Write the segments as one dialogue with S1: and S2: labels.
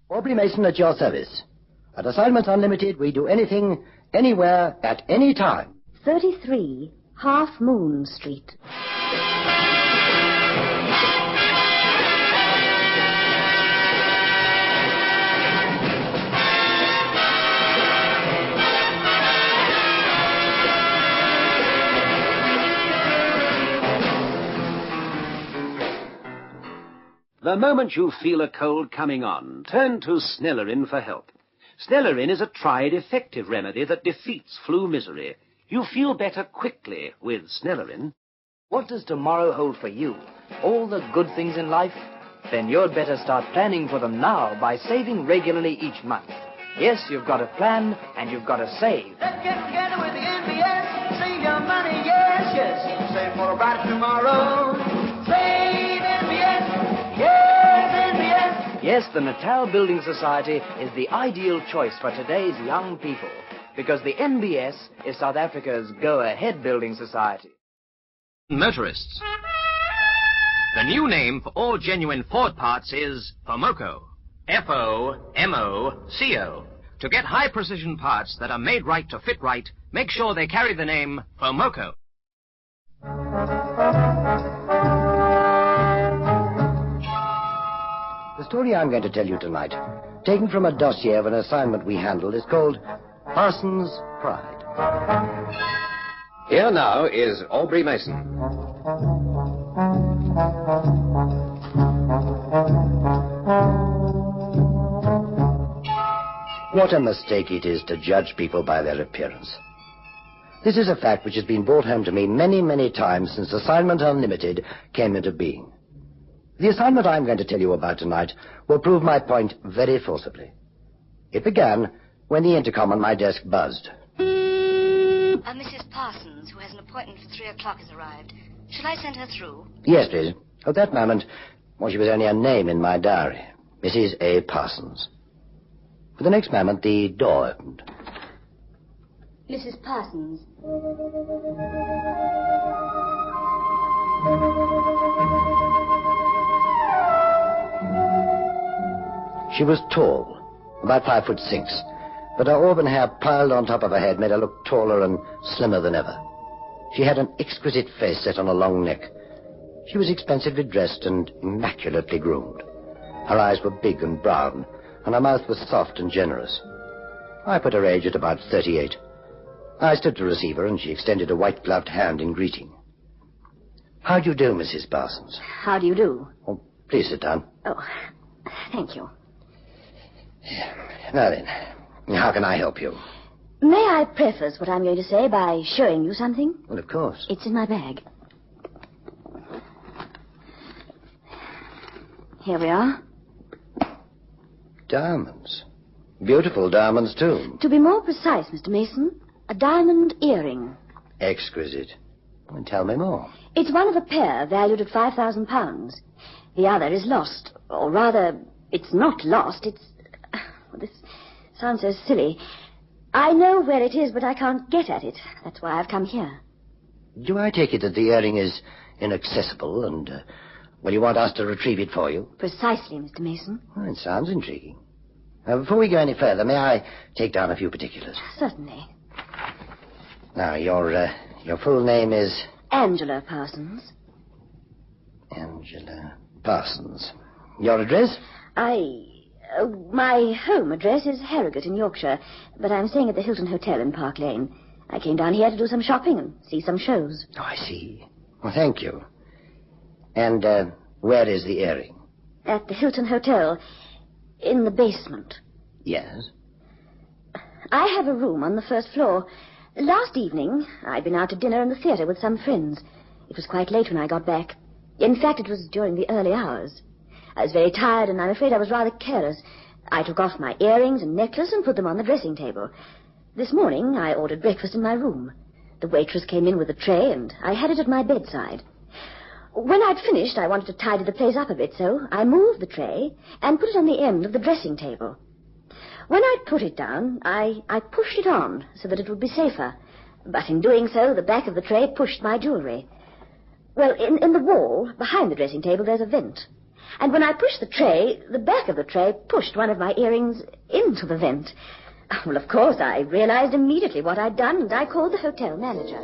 S1: Aubrey Mason at your service. At Assignment Unlimited, we do anything, anywhere, at any time.
S2: 33 Half Moon Street.
S3: The moment you feel a cold coming on, turn to Snellerin for help. Snellerin is a tried, effective remedy that defeats flu misery. You feel better quickly with Snellerin.
S4: What does tomorrow hold for you? All the good things in life? Then you'd better start planning for them now by saving regularly each month. Yes, you've got to plan and you've got to save.
S5: Let's get together with the NBS. Save your money, yes, yes. Save for a brighter tomorrow. Save NBS. Yes, NBS.
S4: Yes, the Natal Building Society is the ideal choice for today's young people, because the NBS is South Africa's go-ahead building society.
S6: Motorists. The new name for all genuine Ford parts is FOMOCO. F-O-M-O-C-O. To get high-precision parts that are made right to fit right, make sure they carry the name FOMOCO.
S1: The story I'm going to tell you tonight, taken from a dossier of an assignment we handled, is called Parsons' Pride.
S7: Here now is Aubrey Mason.
S1: What a mistake it is to judge people by their appearance. This is a fact which has been brought home to me many, many times since Assignment Unlimited came into being. The assignment I'm going to tell you about tonight will prove my point very forcibly. It began when the intercom on my desk buzzed.
S8: Mrs. Parsons, who has an appointment for 3 o'clock, has arrived. Shall I send her through?
S1: Yes, please. At that moment, well, she was only a name in my diary. Mrs. A. Parsons. For the next moment, the door opened.
S2: Mrs. Parsons.
S1: She was tall, about 5'6", but her auburn hair piled on top of her head made her look taller and slimmer than ever. She had an exquisite face set on a long neck. She was expensively dressed and immaculately groomed. Her eyes were big and brown, and her mouth was soft and generous. I put her age at about 38. I stood to receive her, and she extended a white-gloved hand in greeting. How do you do, Mrs. Parsons?
S2: How do you do?
S1: Oh, please sit down.
S2: Oh, thank you.
S1: Now then, how can I help you?
S2: May I preface what I'm going to say by showing you something?
S1: Well, of course.
S2: It's in my bag. Here we are.
S1: Diamonds. Beautiful diamonds, too.
S2: To be more precise, Mr. Mason, a diamond earring.
S1: Exquisite. Well, tell me more.
S2: It's one of a pair valued at £5,000. The other is lost. Or rather, it's not lost. It's... This sounds so silly. I know where it is, but I can't get at it. That's why I've come here.
S1: Do I take it that the earring is inaccessible and, well, you want us to retrieve it for you?
S2: Precisely, Mr. Mason.
S1: Well, it sounds intriguing. Now, before we go any further, may I take down a few particulars?
S2: Certainly.
S1: Now, your full name is...
S2: Angela Parsons.
S1: Angela Parsons. Your address?
S2: My home address is Harrogate in Yorkshire, but I'm staying at the Hilton Hotel in Park Lane. I came down here to do some shopping and see some shows.
S1: Oh, I see. Well, thank you. And where is the earring?
S2: At the Hilton Hotel, in the basement.
S1: Yes?
S2: I have a room on the first floor. Last evening, I'd been out to dinner in the theatre with some friends. It was quite late when I got back. In fact, it was during the early hours. I was very tired, and I'm afraid I was rather careless. I took off my earrings and necklace and put them on the dressing table. This morning, I ordered breakfast in my room. The waitress came in with a tray, and I had it at my bedside. When I'd finished, I wanted to tidy the place up a bit, so I moved the tray and put it on the end of the dressing table. When I'd put it down, I pushed it on so that it would be safer. But in doing so, the back of the tray pushed my jewelry. Well, in the wall, behind the dressing table, there's a vent. And when I pushed the tray, the back of the tray pushed one of my earrings into the vent. Well, of course, I realized immediately what I'd done, and I called the hotel manager.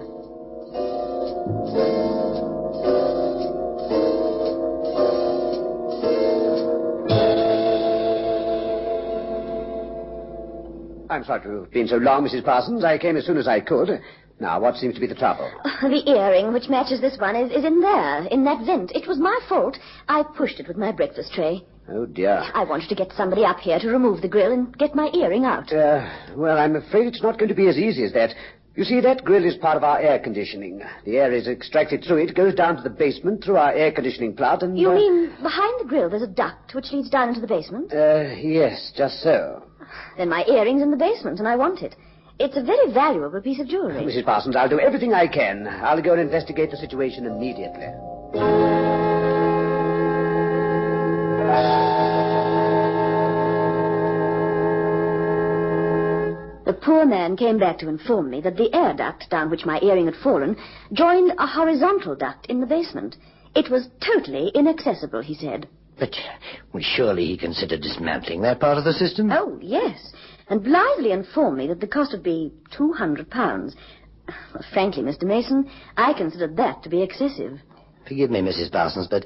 S9: I'm sorry to have been so long, Mrs. Parsons. I came as soon as I could. Now, what seems to be the trouble?
S2: The earring, which matches this one, is in there, in that vent. It was my fault. I pushed it with my breakfast tray.
S9: Oh, dear.
S2: I wanted to get somebody up here to remove the grill and get my earring out.
S9: Well, I'm afraid it's not going to be as easy as that. You see, that grill is part of our air conditioning. The air is extracted through it, goes down to the basement through our air conditioning plant, and...
S2: You mean behind the grill there's a duct which leads down into the basement?
S9: Yes, just so.
S2: Then my earring's in the basement, and I want it. It's a very valuable piece of jewelry.
S9: Mrs. Parsons, I'll do everything I can. I'll go and investigate the situation immediately.
S2: The poor man came back to inform me that the air duct down which my earring had fallen joined a horizontal duct in the basement. It was totally inaccessible, he said.
S1: But surely he considered dismantling that part of the system?
S2: Oh, yes, and blithely informed me that the cost would be £200. Well, frankly, Mr. Mason, I considered that to be excessive.
S1: Forgive me, Mrs. Parsons, but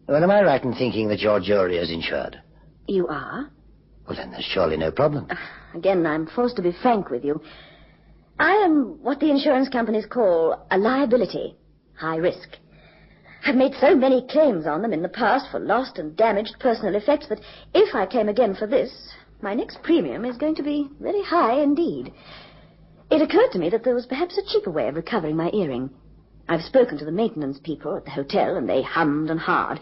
S1: am I right in thinking that your jewelry is insured?
S2: You are?
S1: Well, then there's surely no problem.
S2: Again, I'm forced to be frank with you. I am what the insurance companies call a liability, high risk. I've made so many claims on them in the past for lost and damaged personal effects that if I claim again for this, my next premium is going to be very high indeed. It occurred to me that there was perhaps a cheaper way of recovering my earring. I've spoken to the maintenance people at the hotel, and they hummed and hawed.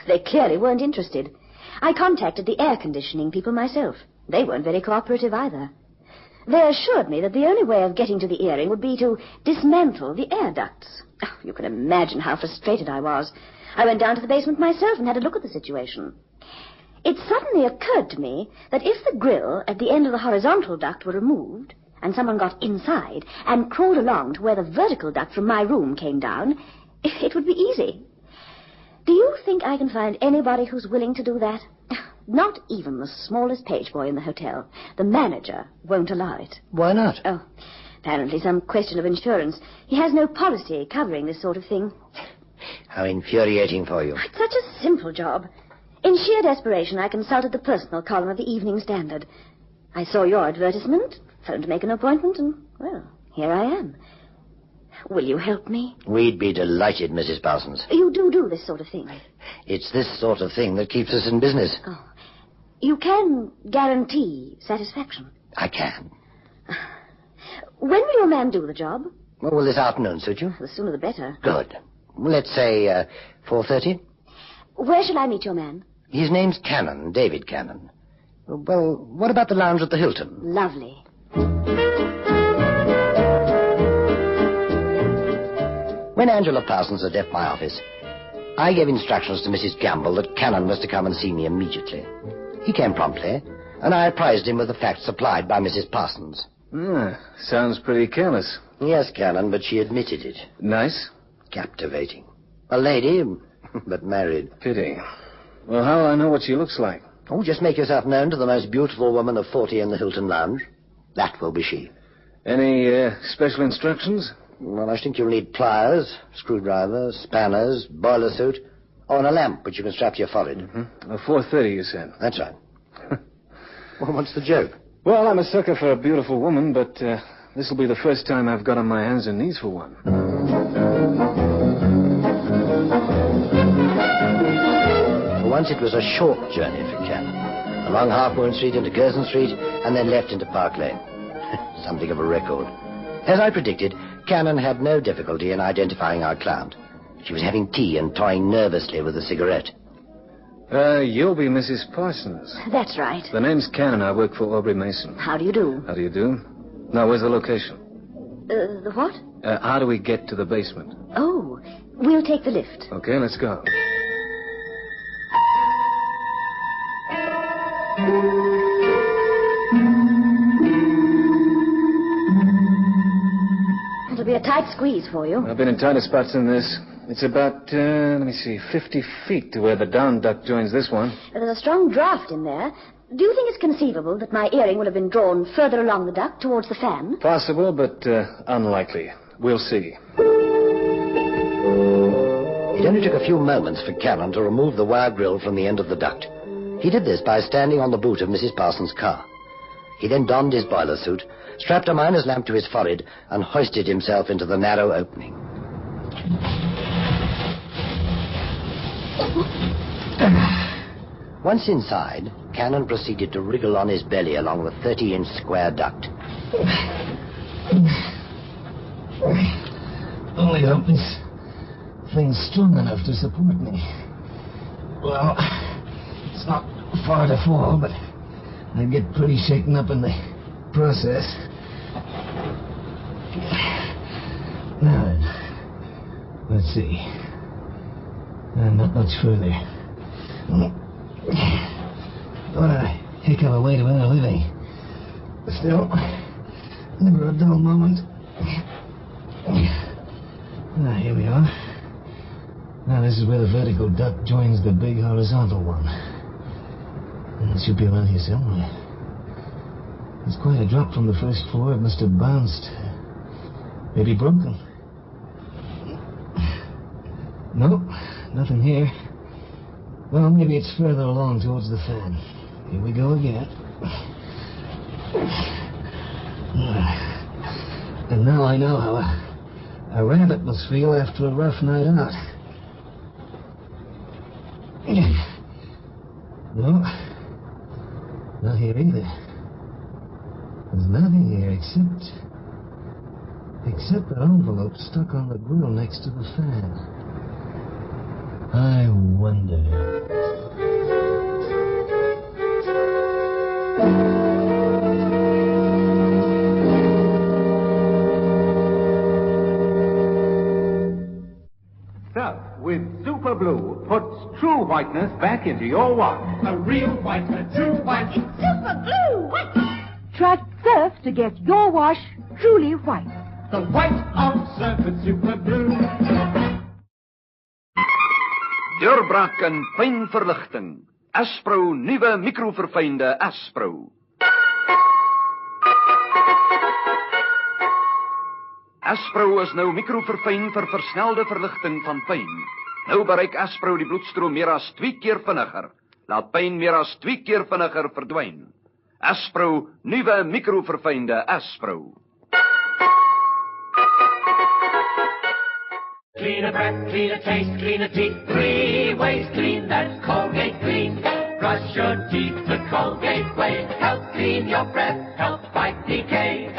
S2: They clearly weren't interested. I contacted the air conditioning people myself. They weren't very cooperative either. They assured me that the only way of getting to the earring would be to dismantle the air ducts. Oh, you can imagine how frustrated I was. I went down to the basement myself and had a look at the situation. It suddenly occurred to me that if the grill at the end of the horizontal duct were removed, and someone got inside and crawled along to where the vertical duct from my room came down, it would be easy. Do you think I can find anybody who's willing to do that? Not even the smallest page boy in the hotel. The manager won't allow it.
S1: Why not?
S2: Oh, apparently some question of insurance. He has no policy covering this sort of thing.
S1: How infuriating for you.
S2: It's such a simple job. In sheer desperation, I consulted the personal column of the Evening Standard. I saw your advertisement, phoned to make an appointment, and, well, here I am. Will you help me?
S1: We'd be delighted, Mrs. Parsons.
S2: You do this sort of thing?
S1: It's this sort of thing that keeps us in business.
S2: Oh. You can guarantee satisfaction?
S1: I can.
S2: When will your man do the job?
S1: Well, will this afternoon suit you?
S2: The sooner the better.
S1: Good. Let's say 4:30.
S2: Where shall I meet your man?
S1: His name's Cannon, David Cannon. Well, what about the lounge at the Hilton?
S2: Lovely.
S1: When Angela Parsons had left my office, I gave instructions to Mrs. Gamble that Cannon was to come and see me immediately. He came promptly, and I apprised him of the facts supplied by Mrs. Parsons.
S10: Sounds pretty careless.
S1: Yes, Cannon, but she admitted it.
S10: Nice?
S1: Captivating. A lady, but married.
S10: Pity. Well, how will I know what she looks like?
S1: Oh, just make yourself known to the most beautiful woman of 40 in the Hilton Lounge. That will be she.
S10: Any special instructions?
S1: Well, I think you'll need pliers, screwdrivers, spanners, boiler suit, or a lamp which you can strap to your forehead.
S10: 4:30, you said?
S1: That's right. Well, what's the joke?
S10: Well, I'm a sucker for a beautiful woman, but this will be the first time I've got on my hands and knees for one.
S1: For once it was a short journey for Cannon. Along Half Moon Street into Curzon Street, and then left into Park Lane. Something of a record. As I predicted, Cannon had no difficulty in identifying our client. She was having tea and toying nervously with a cigarette.
S10: You'll be Mrs. Parsons.
S2: That's right.
S10: The name's Cannon. I work for Aubrey Mason.
S2: How do you do?
S10: How do you do? Now, where's the location?
S2: The what?
S10: How do we get to the basement?
S2: Oh, we'll take the lift.
S10: Okay, let's go.
S2: It'll be a tight squeeze for you.
S10: I've been in tighter spots than this. It's about, 50 feet to where the down duct joins this one.
S2: There's a strong draft in there. Do you think it's conceivable that my earring will have been drawn further along the duct towards the fan?
S10: Possible, but unlikely. We'll see.
S1: It only took a few moments for Cannon to remove the wire grill from the end of the duct. He did this by standing on the boot of Mrs. Parsons' car. He then donned his boiler suit, strapped a miner's lamp to his forehead, and hoisted himself into the narrow opening. Once inside, Cannon proceeded to wriggle on his belly along the 30-inch square duct.
S11: Only hope this thing's strong enough to support me. Well, it's not far to fall, but I'd get pretty shaken up in the process. Now then, let's see. Not much further. What a heck of a way to earn a living. Still, never a dull moment. Here we are. Now this is where the vertical duct joins the big horizontal one. It should be around here somewhere. It's quite a drop from the first floor. It must have bounced. Maybe broken. Nope, nothing here. Well, maybe it's further along towards the fan. Here we go again. And now I know how a rabbit must feel after a rough night out. No, not here either. There's nothing here except that envelope stuck on the grill next to the fan. I wonder.
S12: Stuff with Super Blue puts true whiteness back into your wash. A real white, a true white.
S13: It's Super Blue white. Try Surf to get your wash truly white.
S12: The white of Surf with Super Blue.
S14: Deurbrak en pynverligting. Aspro nuwe mikroverfynde Aspro. Aspro is nou mikroverfyn vir versnelde verligting van pyn. Nou bereik Aspro die bloedstroom meer as 2 keer vinniger. Laat pyn meer as 2 keer vinniger verdwyn. Aspro nuwe mikroverfynde Aspro.
S5: Cleaner breath, cleaner taste, cleaner teeth, 3 ways clean, that's Colgate Clean. Brush your teeth the Colgate way, help clean your breath, help fight decay.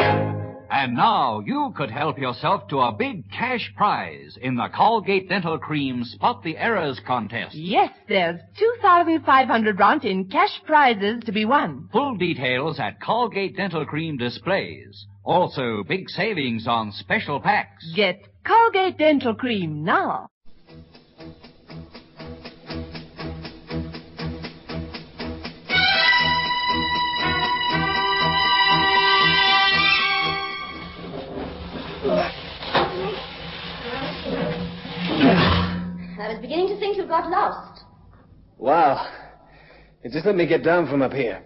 S15: And now you could help yourself to a big cash prize in the Colgate Dental Cream Spot the Errors contest.
S13: Yes, there's 2,500 rand in cash prizes to be won.
S15: Full details at Colgate Dental Cream displays. Also, big savings on special packs.
S13: Get Colgate Dental Cream now.
S2: I was beginning to think you got lost.
S10: Wow. It just let me get down from up here.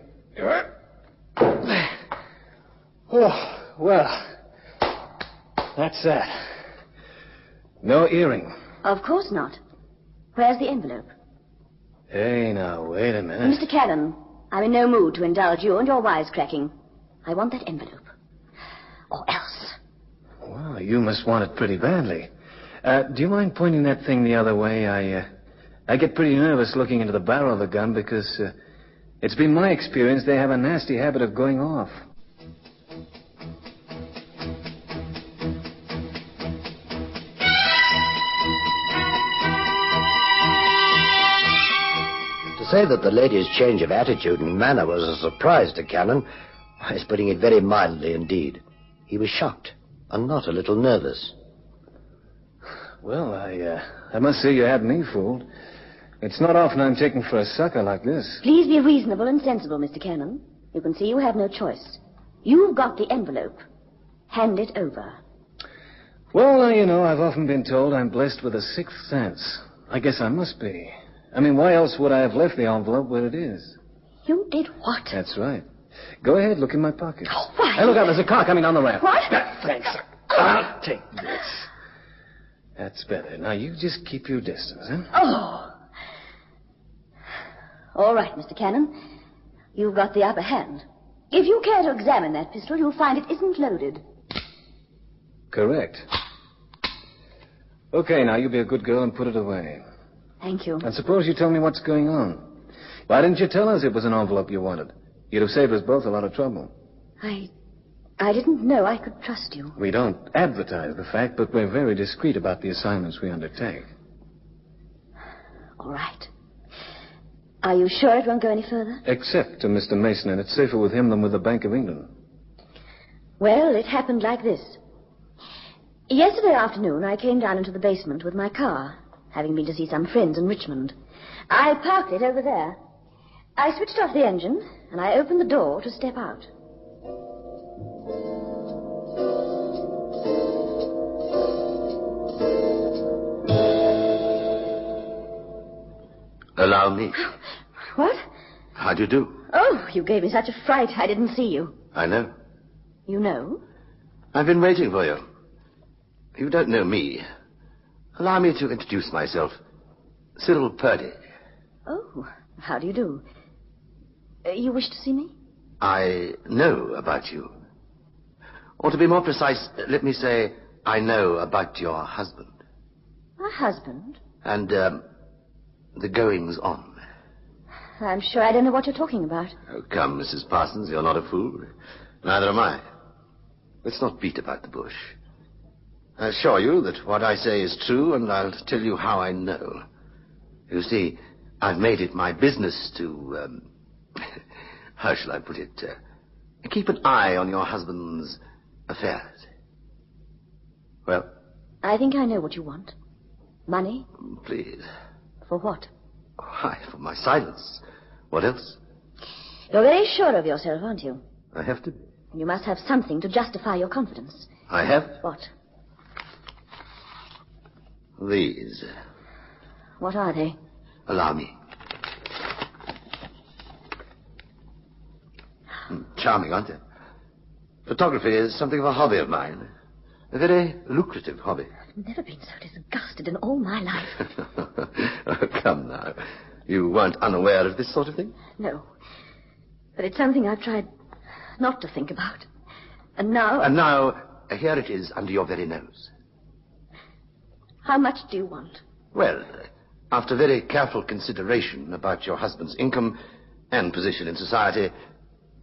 S10: Oh, well, that's that. No earring.
S2: Of course not. Where's the envelope?
S10: Hey, now, wait a minute.
S2: Mr. Cannon, I'm in no mood to indulge you and your wisecracking. I want that envelope. Or else.
S10: Well, you must want it pretty badly. Do you mind pointing that thing the other way? I get pretty nervous looking into the barrel of the gun because it's been my experience they have a nasty habit of going off.
S1: To say that the lady's change of attitude and manner was a surprise to Cannon is putting it very mildly indeed. He was shocked and not a little nervous.
S10: Well, I must say you had me fooled. It's not often I'm taken for a sucker like this.
S2: Please be reasonable and sensible, Mr. Cannon. You can see you have no choice. You've got the envelope. Hand it over.
S10: Well, you know, I've often been told I'm blessed with a sixth sense. I guess I must be. I mean, why else would I have left the envelope where it is?
S2: You did what?
S10: That's right. Go ahead, look in my pocket.
S2: Oh, why?
S10: Hey, look out, there's a car coming down the ramp.
S2: What?
S10: Thanks. I'll take this. That's better. Now, you just keep your distance, huh?
S2: Oh. All right, Mr. Cannon. You've got the upper hand. If you care to examine that pistol, you'll find it isn't loaded.
S10: Correct. Okay, now you be a good girl and put it away.
S2: Thank you.
S10: And suppose you tell me what's going on. Why didn't you tell us it was an envelope you wanted? You'd have saved us both a lot of trouble.
S2: I didn't know I could trust you.
S10: We don't advertise the fact, but we're very discreet about the assignments we undertake.
S2: All right. Are you sure it won't go any further?
S10: Except to Mr. Mason, and it's safer with him than with the Bank of England.
S2: Well, it happened like this. Yesterday afternoon, I came down into the basement with my car, having been to see some friends in Richmond. I parked it over there. I switched off the engine, and I opened the door to step out.
S16: Allow me.
S2: What?
S16: How do you do?
S2: Oh, you gave me such a fright, I didn't see you.
S16: I know.
S2: You know?
S16: I've been waiting for you. You don't know me. Allow me to introduce myself. Cyril Purdy.
S2: Oh, how do you do? You wish to see me?
S16: I know about you. Or to be more precise, let me say, I know about your husband.
S2: My husband?
S16: And, the goings-on.
S2: I'm sure I don't know what you're talking about.
S16: Oh, come, Mrs. Parsons, you're not a fool. Neither am I. Let's not beat about the bush. I assure you that what I say is true, and I'll tell you how I know. You see, I've made it my business to, how shall I put it, keep an eye on your husband's affairs. Well?
S2: I think I know what you want. Money?
S16: Please.
S2: For what?
S16: Why, for my silence. What else?
S2: You're very sure of yourself, aren't you?
S16: I have to be.
S2: And you must have something to justify your confidence.
S16: I have?
S2: What?
S16: These.
S2: What are they?
S16: Allow me. Charming, aren't they? Photography is something of a hobby of mine. A very lucrative hobby.
S2: I've never been so disgusted in all my life.
S16: Oh, come now. You weren't unaware of this sort of thing?
S2: No. But it's something I've tried not to think about. And now...
S16: And now, here it is under your very nose.
S2: How much do you want?
S16: Well, after very careful consideration about your husband's income and position in society,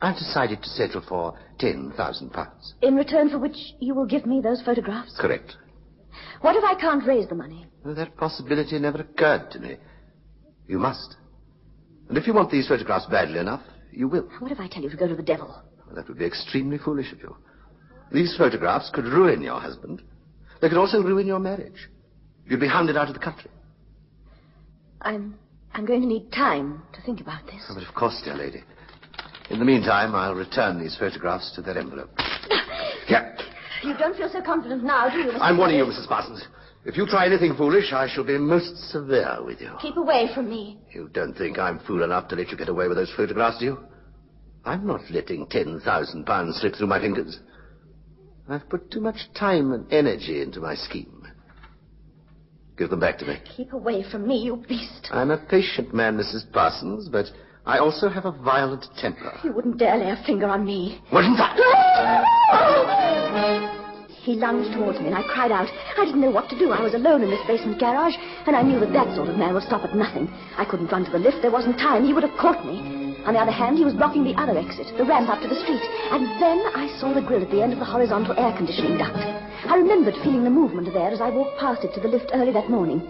S16: I've decided to settle for £10,000.
S2: In return for which you will give me those photographs?
S16: Correct.
S2: What if I can't raise the money?
S16: Well, that possibility never occurred to me. You must. And if you want these photographs badly enough, you will.
S2: What if I tell you to go to the devil?
S16: Well, that would be extremely foolish of you. These photographs could ruin your husband. They could also ruin your marriage. You'd be hounded out of the country.
S2: I'm going to need time to think about this.
S16: Oh, but of course, dear lady. In the meantime, I'll return these photographs to their envelope. Here.
S2: You don't feel so confident now, do you, Mr.
S16: I'm warning you, Mrs. Parsons. If you try anything foolish, I shall be most severe with you.
S2: Keep away from me.
S16: You don't think I'm fool enough to let you get away with those photographs, do you? I'm not letting £10,000 slip through my fingers. I've put too much time and energy into my scheme. Give them back to me.
S2: Keep away from me, you beast.
S16: I'm a patient man, Mrs. Parsons, but I also have a violent temper.
S2: You wouldn't dare lay a finger on me.
S16: Wasn't that?
S2: He lunged towards me, and I cried out. I didn't know what to do. I was alone in this basement garage, and I knew that that sort of man would stop at nothing. I couldn't run to the lift. There wasn't time. He would have caught me. On the other hand, he was blocking the other exit, the ramp up to the street. And then I saw the grill at the end of the horizontal air conditioning duct. I remembered feeling the movement there as I walked past it to the lift early that morning.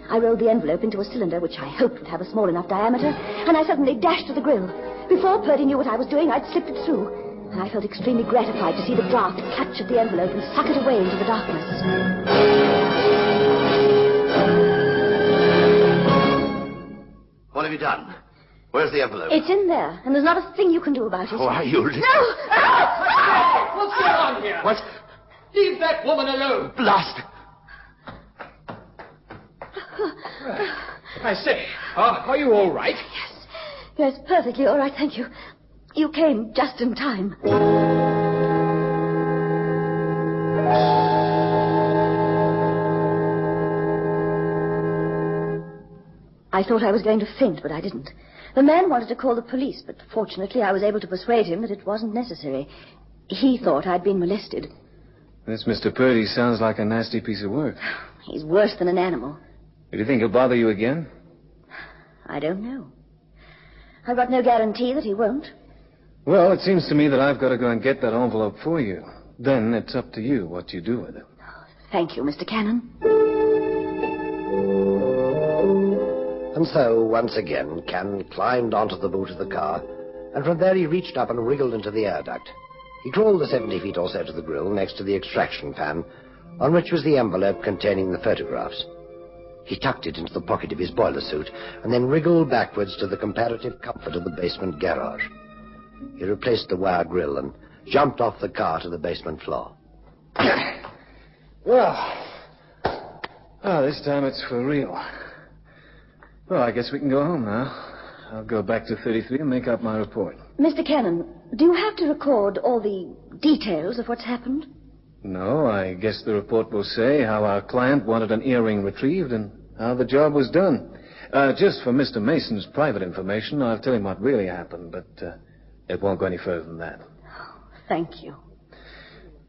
S2: I rolled the envelope into a cylinder, which I hoped would have a small enough diameter, and I suddenly dashed to the grill. Before Purdy knew what I was doing, I'd slipped it through. And I felt extremely gratified to see the draft catch at the envelope and suck it away into the darkness.
S16: What have you done? Where's the envelope?
S2: It's in there, and there's not a thing you can do about it.
S16: Why, you...
S2: No!
S12: What's going on here?
S16: What?
S12: Leave that woman alone.
S4: Blast!
S12: I say, are you all right?
S2: Yes, perfectly all right, thank you. You came just in time. I thought I was going to faint, but I didn't. The man wanted to call the police, but fortunately I was able to persuade him that it wasn't necessary. He thought I'd been molested.
S10: This Mr. Purdy sounds like a nasty piece of work.
S2: He's worse than an animal.
S10: Do you think he'll bother you again?
S2: I don't know. I've got no guarantee that he won't.
S10: Well, it seems to me that I've got to go and get that envelope for you. Then it's up to you what you do with it.
S2: Thank you, Mr. Cannon.
S1: And so, once again, Cannon climbed onto the boot of the car, and from there he reached up and wriggled into the air duct. He crawled the 70 feet or so to the grill next to the extraction fan, on which was the envelope containing the photographs. He tucked it into the pocket of his boiler suit, and then wriggled backwards to the comparative comfort of the basement garage. He replaced the wire grill and jumped off the car to the basement floor.
S10: Well, this time it's for real. Well, I guess we can go home now. I'll go back to 33 and make up my report.
S2: Mr. Cannon, do you have to record all the details of what's happened?
S10: No, I guess the report will say how our client wanted an earring retrieved and how the job was done. Just for Mr. Mason's private information, I'll tell him what really happened, but it won't go any further than that.
S2: Thank you.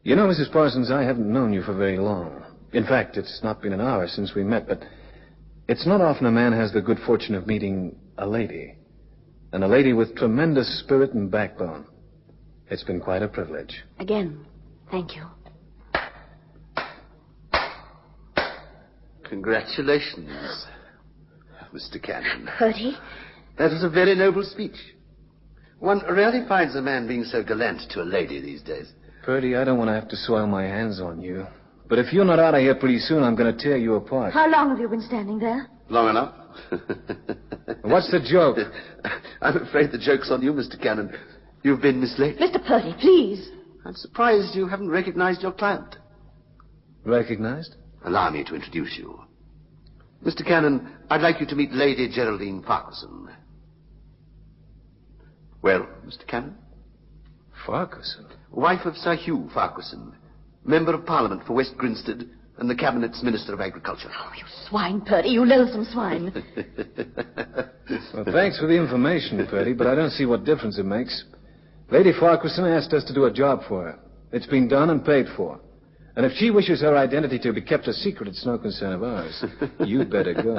S10: You know, Mrs. Parsons, I haven't known you for very long. In fact, it's not been an hour since we met, but it's not often a man has the good fortune of meeting a lady. And a lady with tremendous spirit and backbone. It's been quite a privilege.
S2: Again, thank you.
S16: Congratulations, Mr. Cannon.
S2: Purdy?
S16: That was a very noble speech. One rarely finds a man being so gallant to a lady these days.
S10: Purdy, I don't want to have to soil my hands on you. But if you're not out of here pretty soon, I'm going to tear you apart.
S2: How long have you been standing there?
S16: Long enough.
S10: What's the joke?
S16: I'm afraid the joke's on you, Mr. Cannon. You've been misled.
S2: Mr. Purdy, please.
S16: I'm surprised you haven't recognized your client.
S10: Recognized?
S16: Allow me to introduce you. Mr. Cannon, I'd like you to meet Lady Geraldine Farquharson. Well, Mr. Cannon?
S10: Farquharson?
S16: Wife of Sir Hugh Farquharson, Member of Parliament for West Grinstead and the Cabinet's Minister of Agriculture.
S2: Oh, you swine, Purdy, you loathsome swine.
S10: Well, thanks for the information, Purdy, but I don't see what difference it makes. Lady Farquharson asked us to do a job for her. It's been done and paid for. And if she wishes her identity to be kept a secret, it's no concern of ours. You'd better go.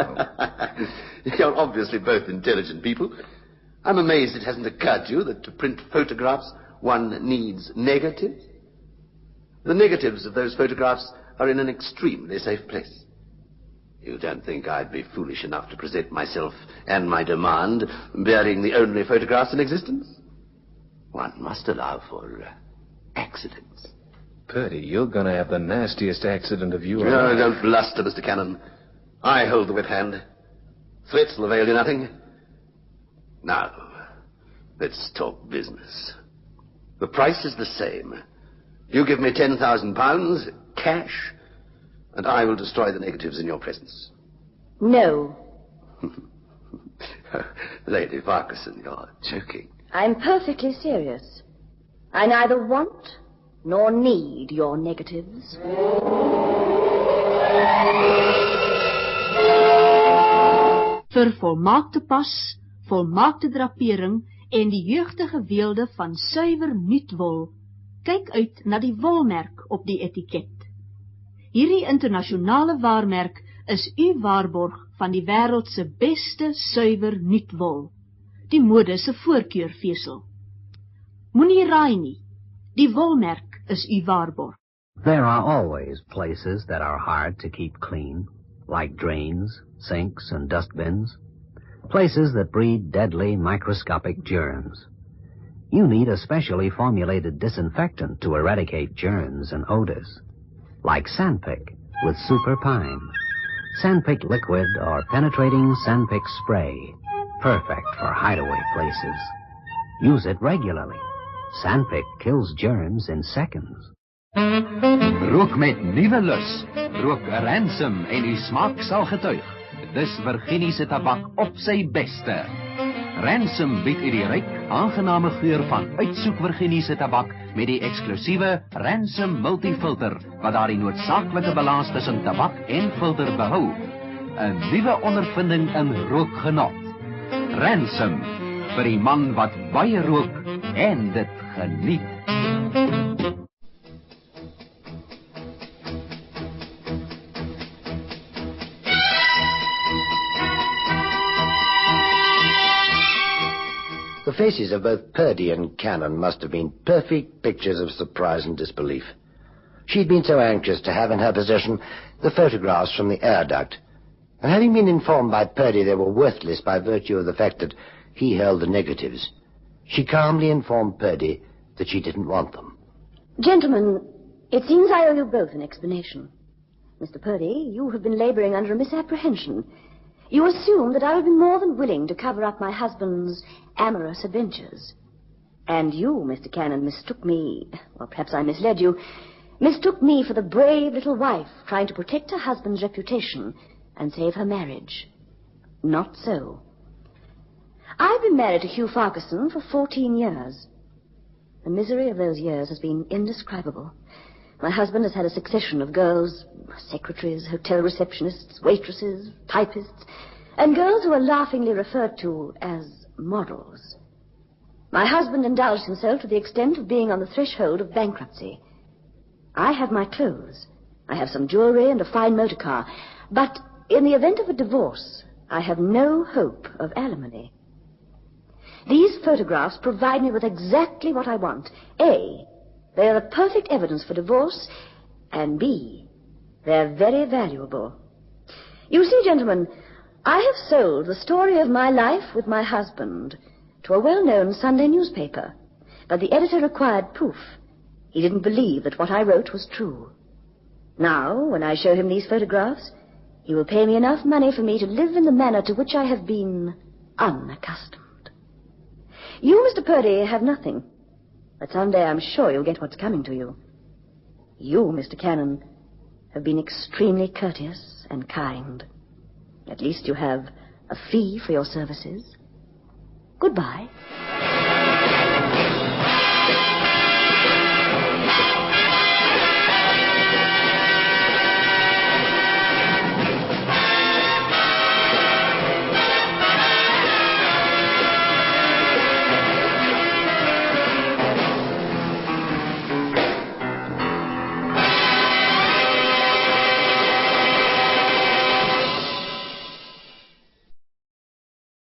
S16: You're obviously both intelligent people. I'm amazed it hasn't occurred to you that to print photographs, one needs negatives. The negatives of those photographs are in an extremely safe place. You don't think I'd be foolish enough to present myself and my demand bearing the only photographs in existence? One must allow for accidents.
S10: Purdy, you're going to have the nastiest accident of you.
S16: No, don't bluster, Mr. Cannon. I hold the whip hand. Threats will avail you nothing. Now, let's talk business. The price is the same. You give me £10,000, cash, and I will destroy the negatives in your presence.
S2: No.
S16: Lady Farquharson, you're joking.
S2: I'm perfectly serious. I neither want nor need your negatives.
S13: Vir volmaakte pas, volmaakte drapering en die jeugdige weelde van suiwer nuutwol, kyk uit na die wolmerk op die etiket. Hierdie internasionale waarmerk is uw waarborg van die wêreldse beste suiwer nuutwol, die mode se voorkeurvesel. Moenie raai nie, die wolmerk is uw waarborg.
S17: There are always places that are hard to keep clean, like drains, sinks, and dustbins. Places that breed deadly microscopic germs. You need a specially formulated disinfectant to eradicate germs and odors, like Sandpick with Super Pine. Sandpick liquid or penetrating Sandpick spray, perfect for hideaway places. Use it regularly. Sandpick kills germs in seconds.
S15: Rook met nuwe lus. Rook Ransom en die smaak sal getuig. Dis Virginie se tabak op sy beste. Ransom bied u die ryk, aangename geur van Uitsoek Virginie se tabak met die eksklusiewe Ransom Multifilter wat daardie noodsaaklike balans tussen tabak en filter behou. 'n Nuwe ondervinding in rookgenot. Ransom vir die man wat baie rook en dit geniet.
S1: The faces of both Purdy and Cannon must have been perfect pictures of surprise and disbelief. She'd been so anxious to have in her possession the photographs from the air duct, and having been informed by Purdy they were worthless by virtue of the fact that he held the negatives, she calmly informed Purdy that she didn't want them.
S2: Gentlemen, it seems I owe you both an explanation. Mr. Purdy, you have been laboring under a misapprehension. You assume that I would be more than willing to cover up my husband's amorous adventures. And you, Mr. Cannon, mistook me, or perhaps I misled you, mistook me for the brave little wife trying to protect her husband's reputation and save her marriage. Not so. I've been married to Hugh Farquharson for 14 years. The misery of those years has been indescribable. My husband has had a succession of girls, secretaries, hotel receptionists, waitresses, typists, and girls who are laughingly referred to as models. My husband indulged himself to the extent of being on the threshold of bankruptcy. I have my clothes. I have some jewelry and a fine motor car. But in the event of a divorce, I have no hope of alimony. These photographs provide me with exactly what I want. A, they are the perfect evidence for divorce, and B, they're very valuable. You see, gentlemen, I have sold the story of my life with my husband to a well-known Sunday newspaper, but the editor required proof. He didn't believe that what I wrote was true. Now, when I show him these photographs, he will pay me enough money for me to live in the manner to which I have been unaccustomed. You, Mr. Purdy, have nothing. But someday I'm sure you'll get what's coming to you. You, Mr. Cannon, have been extremely courteous and kind. At least you have a fee for your services. Goodbye.